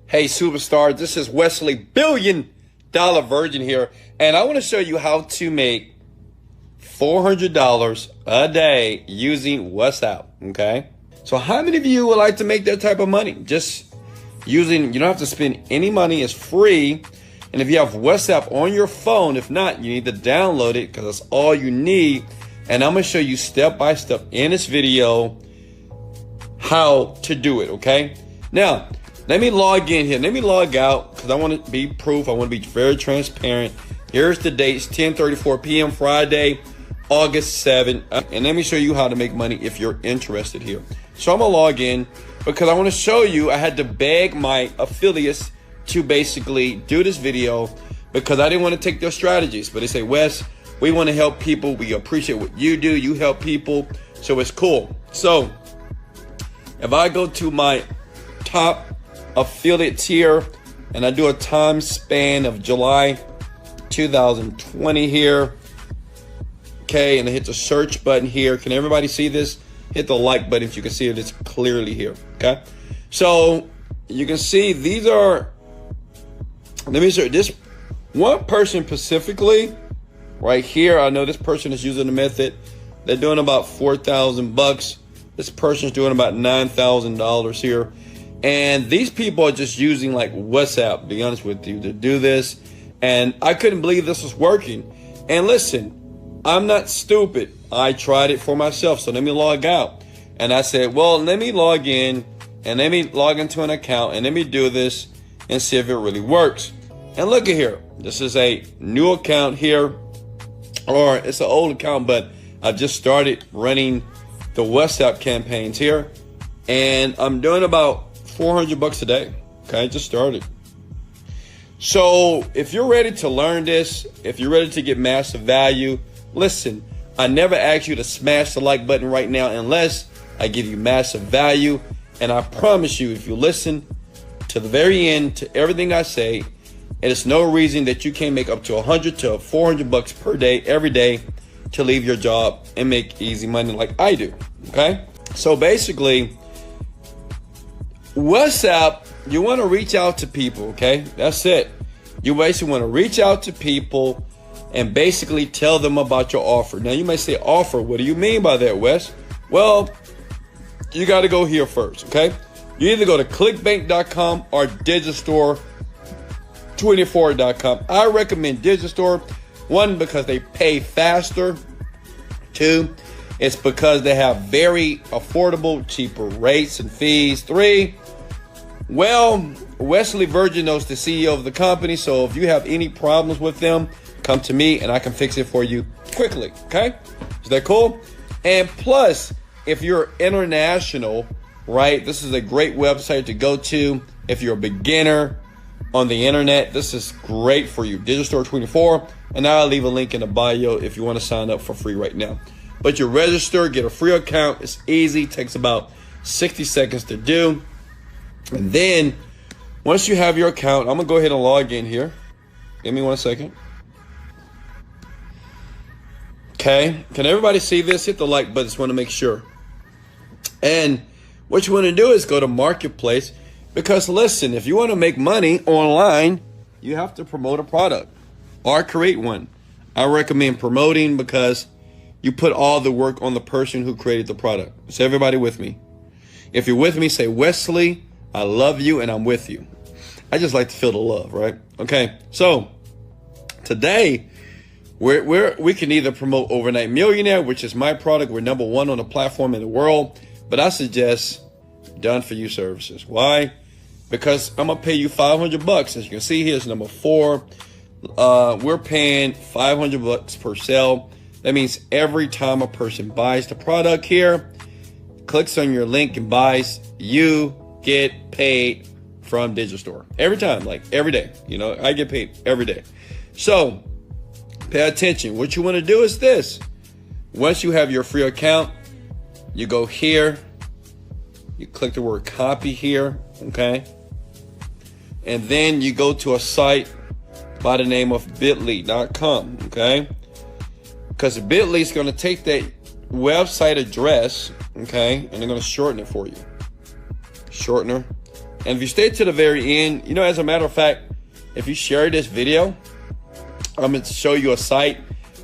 Hey superstar, this is Wesley, $1 billion virgin here, and I want to show you how to make $400 a day using WhatsApp, okay? So how many of you would like to make that type of money? Just using, you don't have to spend any money, it's free. And if you have WhatsApp on your phone, if not, you need to download it because that's all you need. And I'm gonna show you step by step in this video how to do it, okay? Now, let me log in here. Let me log out because I want to be proof. I want to be very transparent. Here's the dates, 10:34 p.m. Friday, August 7th. And let me show you how to make money if you're interested here. So I'm going to log in because I want to show you, I had to beg my affiliates to basically do this video because I didn't want to take their strategies. But they say, Wes, we want to help people. We appreciate what you do. You help people. So it's cool. So if I go to my top affiliate tier and I do a time span of July 2020 here, okay, and I hit the search button here. Can everybody see this? Hit the like button if you can see it. It's clearly here, okay? So you can see these are, let me show this one person specifically right here. I know this person is using the method. They're doing about 4,000 bucks. This person's doing about $9,000 here. And these people are just using like WhatsApp, to be honest with you, to do this. And I couldn't believe this was working. And listen, I'm not stupid. I tried it for myself. So let me log out. And I said, well, let me log in and let me log into an account and let me do this and see if it really works. And look at here. This is a new account here, or it's an old account, but I've just started running the WhatsApp campaigns here. And I'm doing about 400 bucks a day. Okay, just started. So if you're ready to learn this, if you're ready to get massive value, listen, I never ask you to smash the like button right now unless I give you massive value. And I promise you, if you listen to the very end, to everything I say, and it's no reason that you can't make up to 100 to 400 bucks per day, every day, to leave your job and make easy money like I do. Okay, so basically, WhatsApp, you want to reach out to people, okay? That's it. You basically want to reach out to people and basically tell them about your offer. Now, you may say, offer, what do you mean by that, Wes? Well, you got to go here first, okay? You either go to clickbank.com or digistore24.com. I recommend Digistore. One, because they pay faster. Two, it's because they have very affordable, cheaper rates and fees. Three, well, Wesley Virgin knows the CEO of the company, so if you have any problems with them, come to me and I can fix it for you quickly, okay? Is that cool? And plus, if you're international, right, this is a great website to go to. If you're a beginner on the internet, this is great for you. Digistore24, and I'll leave a link in the bio if you want to sign up for free right now. But you register, get a free account. It's easy, takes about 60 seconds to do. And then once you have your account, I'm gonna go ahead and log in here. Give me 1 second. Okay, can everybody see this? Hit the like button, just want to make sure. And what you want to do is go to Marketplace, because listen, if you want to make money online, you have to promote a product or create one. I recommend promoting because you put all the work on the person who created the product. So everybody with me? If you're with me, say, Wesley, I love you and I'm with you. I just like to feel the love, right? Okay, so today we can either promote Overnight Millionaire, which is my product. We're #1 on the platform in the world, but I suggest done for you services. Why? Because I'm gonna pay you 500 bucks. As you can see here, it's #4. We're paying 500 bucks per sale. That means every time a person buys the product here, clicks on your link and buys, you get paid from Digistore. Every time, like every day. You know, I get paid every day. So pay attention. What you want to do is this. Once you have your free account, you go here, you click the word copy here, okay? And then you go to a site by the name of bit.ly.com, okay? Because Bit.ly is going to take that website address, okay, and they're going to shorten it for you. Shortener. And if you stay to the very end, you know, as a matter of fact, if you share this video, I'm going to show you a site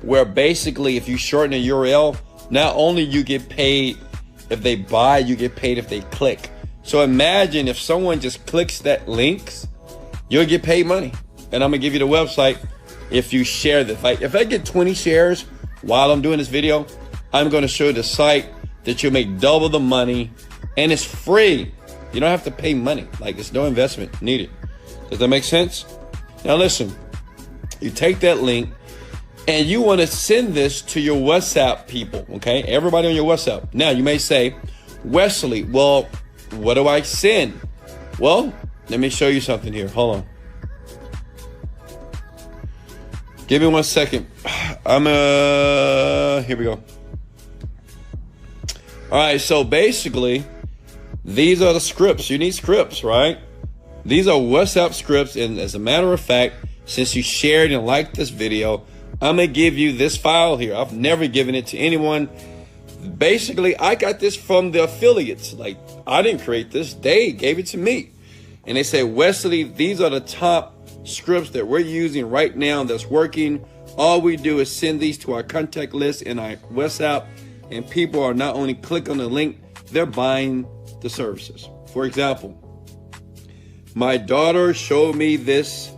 where basically if you shorten a URL, not only you get paid if they buy, you get paid if they click. So imagine if someone just clicks that links, you'll get paid money. And I'm going to give you the website if you share this. Like if I get 20 shares while I'm doing this video, I'm going to show you the site that you'll make double the money, and it's free. You don't have to pay money. Like it's no investment needed. Does that make sense? Now listen, you take that link and you want to send this to your WhatsApp people, okay? Everybody on your WhatsApp. Now you may say, Wesley, well, what do I send? Well, let me show you something here. Hold on. Give me 1 second. Here we go. All right, so basically, these are the scripts. You need scripts, right? These are WhatsApp scripts, and as a matter of fact, since you shared and liked this video, I'm going to give you this file here. I've never given it to anyone. Basically, I got this from the affiliates. Like, I didn't create this. They gave it to me. And they say, Wesley, these are the top scripts that we're using right now that's working. All we do is send these to our contact list in our WhatsApp, and people are not only click on the link, they're buying the services. For example, my daughter showed me this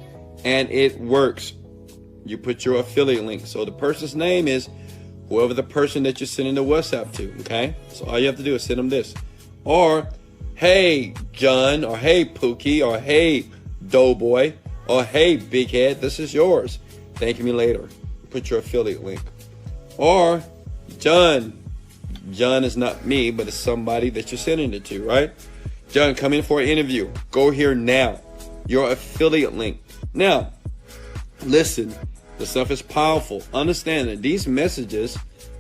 and it works. You put your affiliate link. So the person's name is whoever the person that you're sending the WhatsApp to, okay? So all you have to do is send them this. Or, hey, John, or hey, Pookie, or hey, Doughboy, or hey, Big Head, this is yours. Thank me later. Put your affiliate link. Or, John is not me, but it's somebody that you're sending it to, right? John, come in for an interview. Go here now. Your affiliate link. Now, listen, the stuff is powerful. Understand that these messages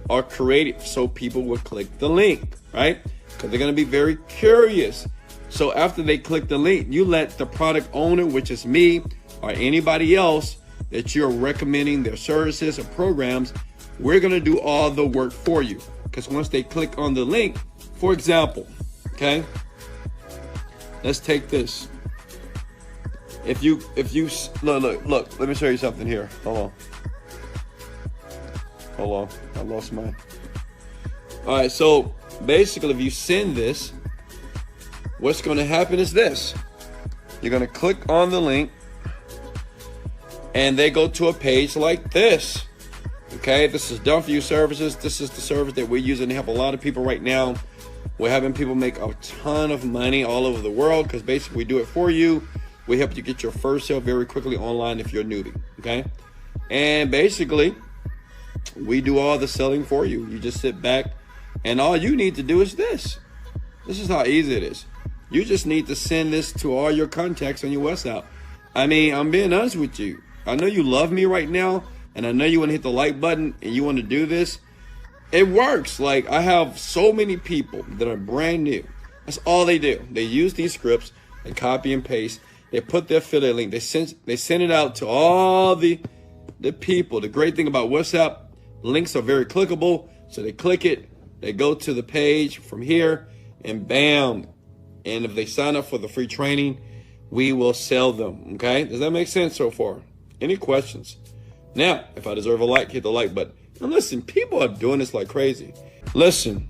are created so people will click the link, right? Because they're going to be very curious. So after they click the link, you let the product owner, which is me or anybody else that you're recommending their services or programs, we're going to do all the work for you. Because once they click on the link, for example, okay, let's take this. If you look, let me show you something here. Hold on, I lost mine. All right, so basically, if you send this, what's going to happen is this. You're going to click on the link, and they go to a page like this. Okay, this is Done For You Services. This is the service that we're using to help a lot of people right now. We're having people make a ton of money all over the world because basically we do it for you. We help you get your first sale very quickly online if you're a newbie, okay? And basically, we do all the selling for you. You just sit back, and all you need to do is this. This is how easy it is. You just need to send this to all your contacts on your WhatsApp. I mean, I'm being honest with you. I know you love me right now, and I know you want to hit the like button, and you want to do this. It works. Like, I have so many people that are brand new. That's all they do. They use these scripts, they copy and paste. They put their affiliate link. They send it out to all the people. The great thing about WhatsApp, links are very clickable. So they click it, they go to the page from here, and bam. And if they sign up for the free training, we will sell them. Okay? Does that make sense so far? Any questions? Now, if I deserve a like, hit the like button. Now listen, people are doing this like crazy. Listen,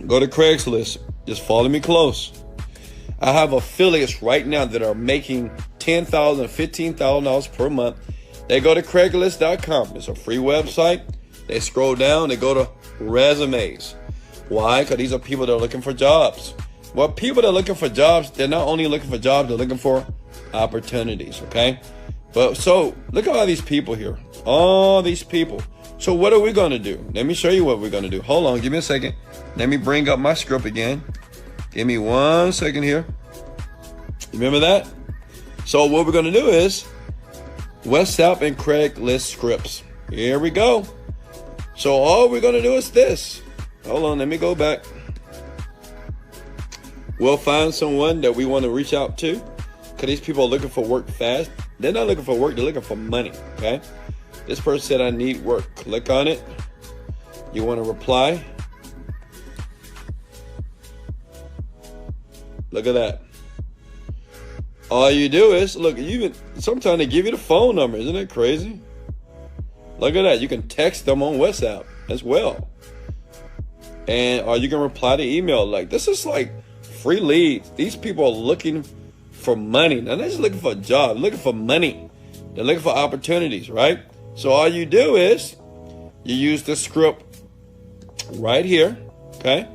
go to Craigslist. Just follow me close. I have affiliates right now that are making $10,000, $15,000 per month. They go to Craigslist.com. It's a free website. They scroll down. They go to resumes. Why? Because these are people that are looking for jobs. Well, people that are looking for jobs, they're not only looking for jobs, they're looking for opportunities, okay? But so look at all these people here. All these people. So what are we going to do? Let me show you what we're going to do. Hold on. Give me a second. Let me bring up my script again. Give me 1 second here. Remember that? So what we're going to do is WhatsApp and Craigslist scripts. Here we go. So all we're going to do is this. Hold on. Let me go back. We'll find someone that we want to reach out to because these people are looking for work fast. They're not looking for work. They're looking for money. Okay. This person said, I need work. Click on it. You want to reply. Look at that. all you do is, look, sometimes they give you the phone number. Isn't that crazy? Look at that. You can text them on WhatsApp as well. Or you can reply to email. Like, this is like free leads. These people are looking for money. Now, they're just looking for a job, looking for money. They're looking for opportunities, right? So all you do is you use the script right here, okay?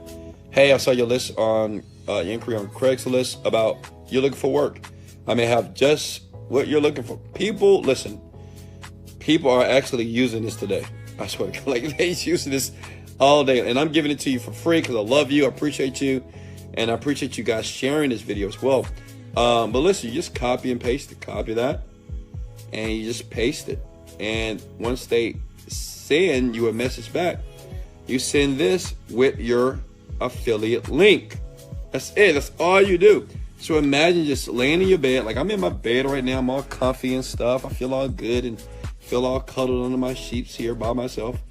Hey, I saw your list on your inquiry on Craigslist about you're looking for work. I may have just what you're looking for. People, listen, people are actually using this today. I swear to God, like they're using this all day. And I'm giving it to you for free because I love you, I appreciate you, and I appreciate you guys sharing this video as well. But listen, you just copy and paste it. Copy that, and you just paste it. And once they send you a message back, you send this with your affiliate link. That's it. That's all you do. So imagine just laying in your bed. Like I'm in my bed right now. I'm all comfy and stuff. I feel all good and feel all cuddled under my sheets here by myself.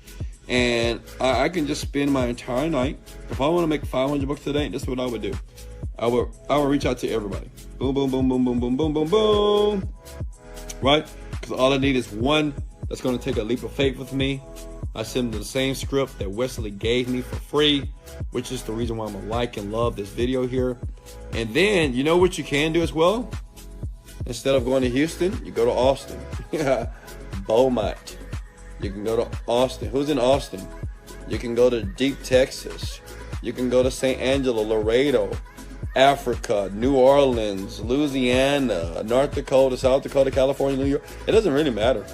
And I can just spend my entire night. If I want to make 500 bucks today, that's what I would do. I would reach out to everybody. Boom, boom, boom, boom, boom, boom, boom, boom, boom. Right? Because all I need is one that's going to take a leap of faith with me. I send them the same script that Wesley gave me for free, which is the reason why I'm going to like and love this video here. And then, you know what you can do as well? Instead of going to Houston, you go to Austin. Beaumont. You can go to Austin. Who's in Austin? You can go to Deep, Texas. You can go to St. Angelo, Laredo, Africa, New Orleans, Louisiana, North Dakota, South Dakota, California, New York. It doesn't really matter.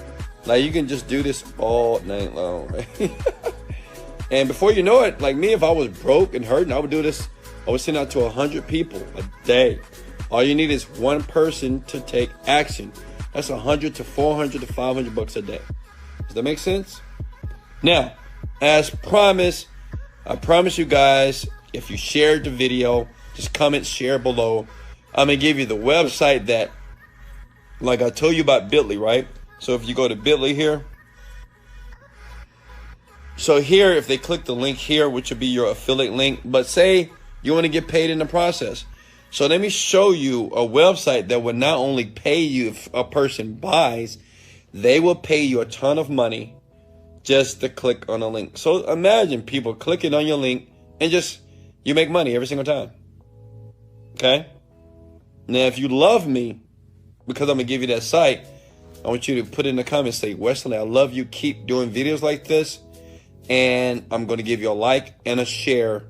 Like, you can just do this all night long. And before you know it, like me, if I was broke and hurting, I would do this. I would send out to 100 people a day. All you need is one person to take action. That's 100 to 400 to 500 bucks a day. Does that make sense? Now, as promised, I promise you guys, if you shared the video, just comment, share below. I'm going to give you the website that, like I told you about Bitly, right? So if you go to Bitly here. So here, if they click the link here, which would be your affiliate link, but say you want to get paid in the process. So let me show you a website that will not only pay you if a person buys, they will pay you a ton of money just to click on a link. So imagine people clicking on your link and just, you make money every single time. Okay? Now, if you love me, because I'm going to give you that site, I want you to put in the comments, say, Wesley, I love you. Keep doing videos like this. And I'm going to give you a like and a share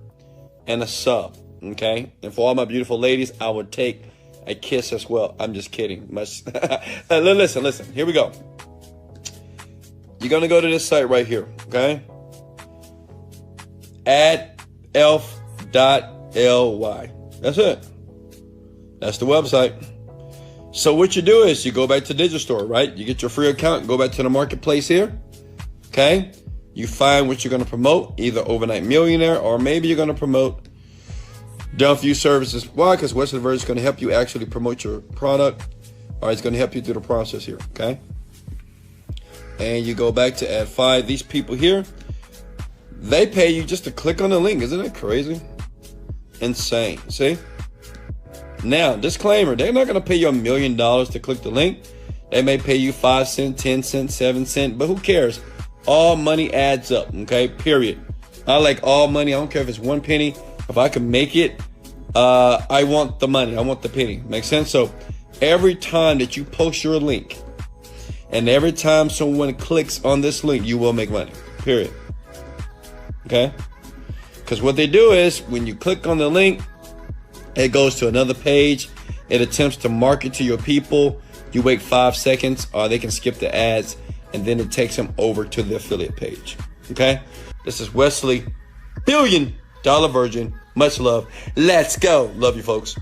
and a sub. Okay? And for all my beautiful ladies, I would take a kiss as well. I'm just kidding. Listen. Here we go. You're going to go to this site right here. Okay? AdElf.ly. That's it. That's the website. So what you do is you go back to Digistore, right? You get your free account, go back to the marketplace here. Okay? You find what you're going to promote, either Overnight Millionaire, or maybe you're going to promote Done For You Services. Why? Because Wesley Verse is going to help you actually promote your product, or it's going to help you through the process here. Okay? And you go back to Ad 5. These people here, they pay you just to click on the link. Isn't that crazy? Insane. See? Now, disclaimer, they're not going to pay you $1 million to click the link. They may pay you 5 cents, 10 cents, 7 cents, but who cares? All money adds up, okay? Period. I like all money. I don't care if it's 1 penny. If I can make it, I want the money. I want the penny. Make sense? So every time that you post your link and every time someone clicks on this link, you will make money. Period. Okay? Because what they do is when you click on the link, it goes to another page. It attempts to market to your people. You wait 5 seconds, or they can skip the ads, and then it takes them over to the affiliate page. Okay? This is Wesley, $1 billion Virgin. Much love. Let's go. Love you, folks.